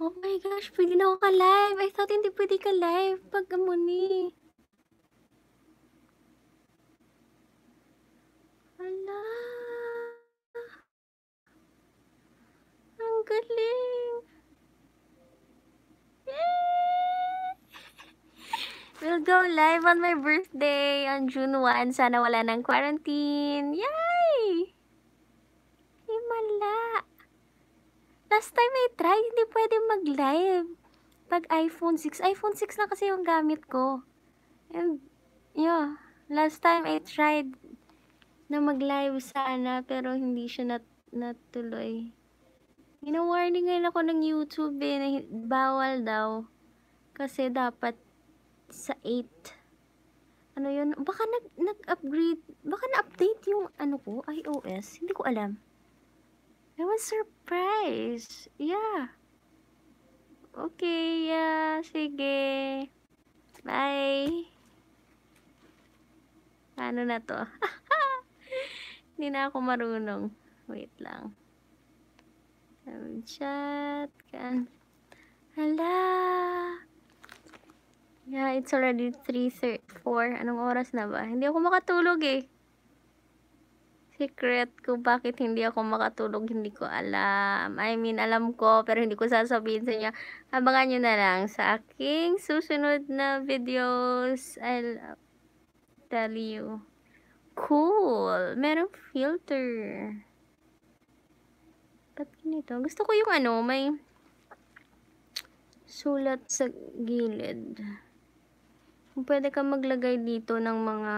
Oh my gosh, pwede na ako ka-live. I thought hindi pwede ka-live pag ni. Hala. Ang galing. Yay! We'll go live on my birthday on June 1. Sana wala ng quarantine. Yay! Himala. Last time I tried, hindi pwede mag-live. Pag iPhone 6. iPhone 6 na kasi yung gamit ko. And, yeah. Last time I tried na mag-live sana, pero hindi siya natuloy. Ina-warning ngayon ako ng YouTube na bawal daw. Kasi dapat sa 8. Ano yun? Baka nag-upgrade, baka na-update yung iOS. Hindi ko alam. I was surprised. Yeah. Okay, yeah. Sige. Bye. Ano na to? Hindi na ako marunong. Wait lang. Chat. Hala. Yeah, it's already 3:04. Anong oras na ba? Hindi ako makatulog eh. Secret ko bakit hindi ako makatulog, hindi ko alam. I mean, alam ko, pero hindi ko sasabihin sa inyo. Abangan nyo na lang sa aking susunod na videos. I'll tell you. Cool! Merong filter. Ba't ganito? Gusto ko yung may sulat sa gilid. Pwede ka maglagay dito ng mga,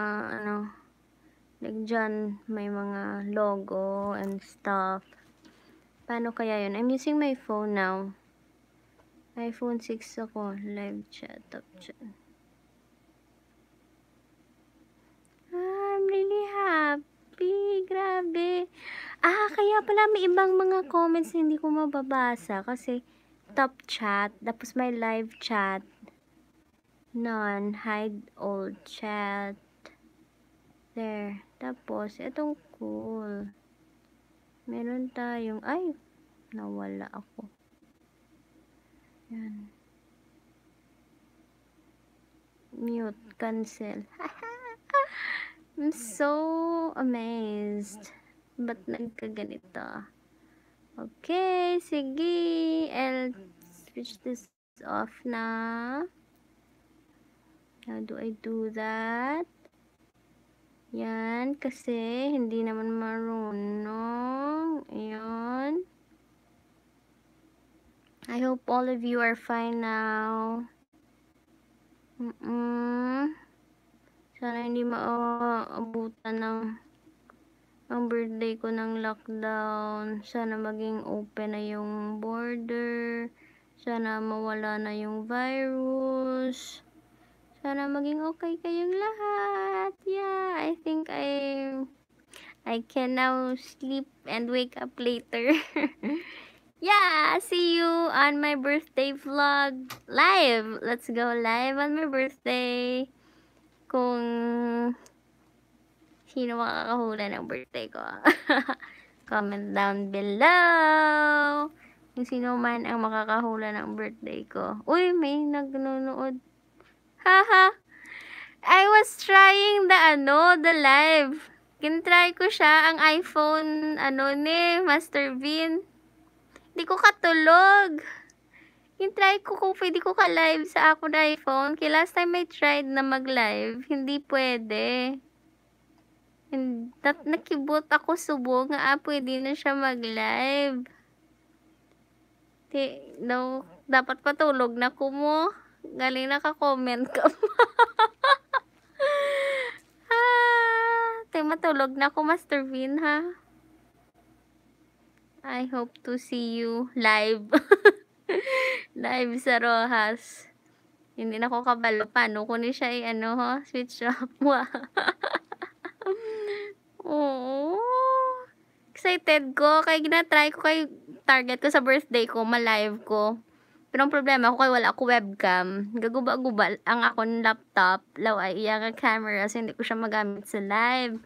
like dyan, may mga logo and stuff. Paano kaya yun? I'm using my phone now. iPhone 6 ako. Live chat, top chat. I'm really happy. Grabe. Kaya pala may ibang mga comments na hindi ko mababasa. Kasi top chat. Tapos may live chat. None. Hide all chat. There. Tapos, itong cool. Meron tayong, nawala ako. Yan. Mute. Cancel. I'm so amazed. Ba't nagkaganito? Okay, sige. I'll switch this off na. How do I do that? Yan, kasi hindi naman marunong. Ayan. I hope all of you are fine now. Sana hindi maabutan ang birthday ko ng lockdown. Sana maging open na yung border. Sana mawala na yung virus. Sana maging okay kayong lahat. Yeah, I think I can now sleep and wake up later. Yeah, see you on my birthday vlog live. Let's go live on my birthday. Kung sino makakahula ng birthday ko. Comment down below. Kung sino man ang makakahula ng birthday ko. Uy, may nagnunood. Haha. I was trying the live. Kintry ko siya, ang iPhone, Master Bean. Hindi ko katulog. Kintry ko kung pwede ko ka-live sa ako na iPhone. Kaya last time I tried na mag-live, hindi pwede. Nakibot ako subong nga, pwede na siya mag-live. Dapat patulog na ko mo. Galing naka-comment ka mo. Matulog na ko, Master Bean, ha? I hope to see you live. Live sa Rojas. Hindi na ko kabalo. Paano ko ni siya switch off mo. Oo. Excited ko. Kaya ginatry ko kay target ko sa birthday ko, ma-live ko. Pero ang problema ko kay wala ako webcam. Gaguba-guba ang akong laptop. Law ay iyang camera. So hindi ko siya magamit sa live.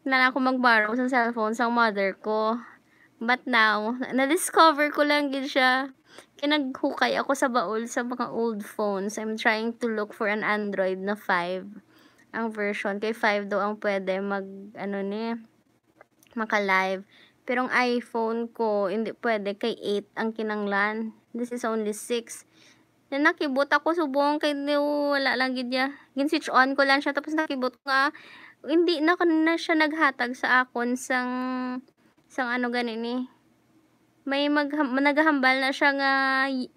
Na ako mag-borrow sa cellphone sa mother ko. But now, na-discover ko lang din siya. Kinaghukay ako sa baul sa mga old phones. I'm trying to look for an Android na 5 ang version. Kay 5 daw ang pwede maka-live. Pero ang iPhone ko, hindi pwede. Kay 8 ang kinanglan. This is only 6. Na nakibot ako subong kay wala lang gid niya. Gin-switch on ko lang siya tapos nakibot nga hindi na siya naghatag sa akon sang ano ganini. May naghahambal na siya nga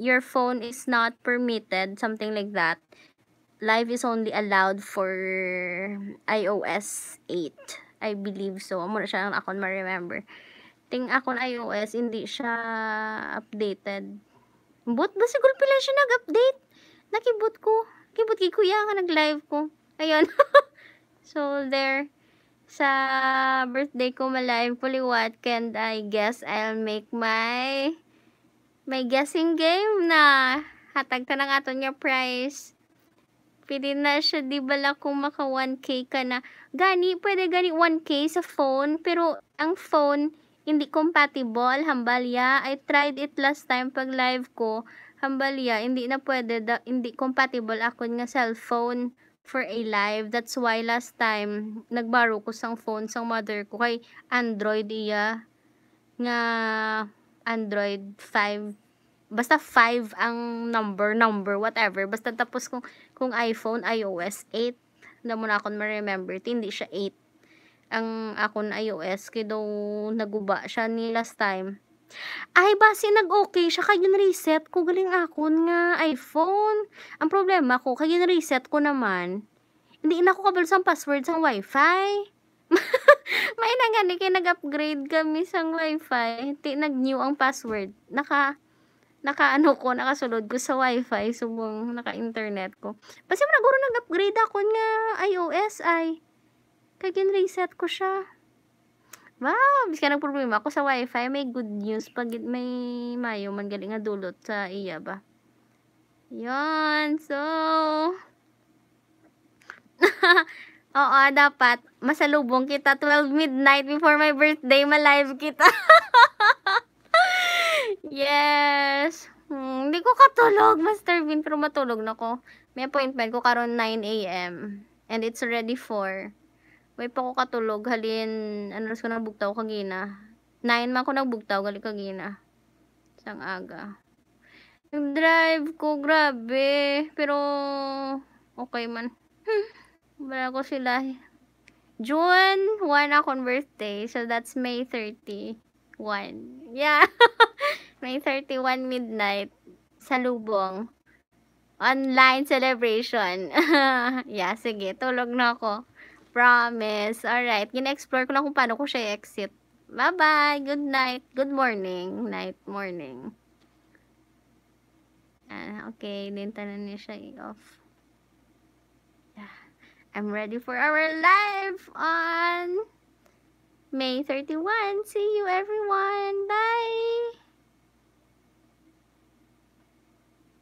your phone is not permitted, something like that. Live is only allowed for iOS 8. I believe so. Amo na siya ang akon ma-remember. Ting akon iOS hindi siya updated. But ba siguro pila siya nag-update? Nakibot ko. Kibot kay kuya nga nag-live ko. Ayun. So there. Sa birthday ko ma-live ko liwat and I guess I'll make my guessing game na hatag ta na nga aton nga prize. Pwede na siya di bala kung maka 1K ka na. Pwede gani 1K sa phone pero ang phone hindi compatible, hambalya. I tried it last time pag live ko, hambalya, hindi na pwede, hindi compatible akon nga cellphone for a live. That's why last time, nagbaro ko sang phone sang mother ko, kay Android iya, nga Android 5, basta 5 ang number, whatever. Basta tapos kung iPhone, iOS 8, na mo na akong ma-remember, hindi siya 8. Ang akon iOS kay daw naguba siya ni last time. Ay base nag-okay siya kay reset ko galing akon nga iPhone. Ang problema ko kay reset ko naman. Hindi na ako kabalo sang password sang Wi-Fi. May nangani kay nag-upgrade kami sang Wi-Fi. Nag-new ang password. Nakasulod ko sa Wi-Fi subong naka-internet ko. Basta naguro nag-upgrade ako nga iOS ay kaya reset ko siya. Wow, bis ka nang problema ako sa Wi-Fi, may good news pag may mayo man galing nga dulot sa iya ba. Yon, so oo, dapat masalubong kita 12 midnight before my birthday, ma-live kita. Yes. Hindi ko katulog, Master Bean, pero matulog na ko. May appointment ko karon 9 AM and it's already 4. Way pa ko katulog halin ano ko nagbugtaw kagina. 9 man ko nagbugtaw gali kagina. Sang aga. Yung drive ko grabe pero okay man. Wala ko sila. June 1 akong birthday, so that's May 31. Yeah. May 31 midnight salubong. Online celebration. Yeah, sige, tulog na ako. Promise. Alright. Gina-explore ko na kung paano ko siya exit. Bye-bye. Good night. Good morning. Night. Morning. Okay. Dinta na niya siya i-off. Yeah. I'm ready for our live on May 31. See you everyone. Bye!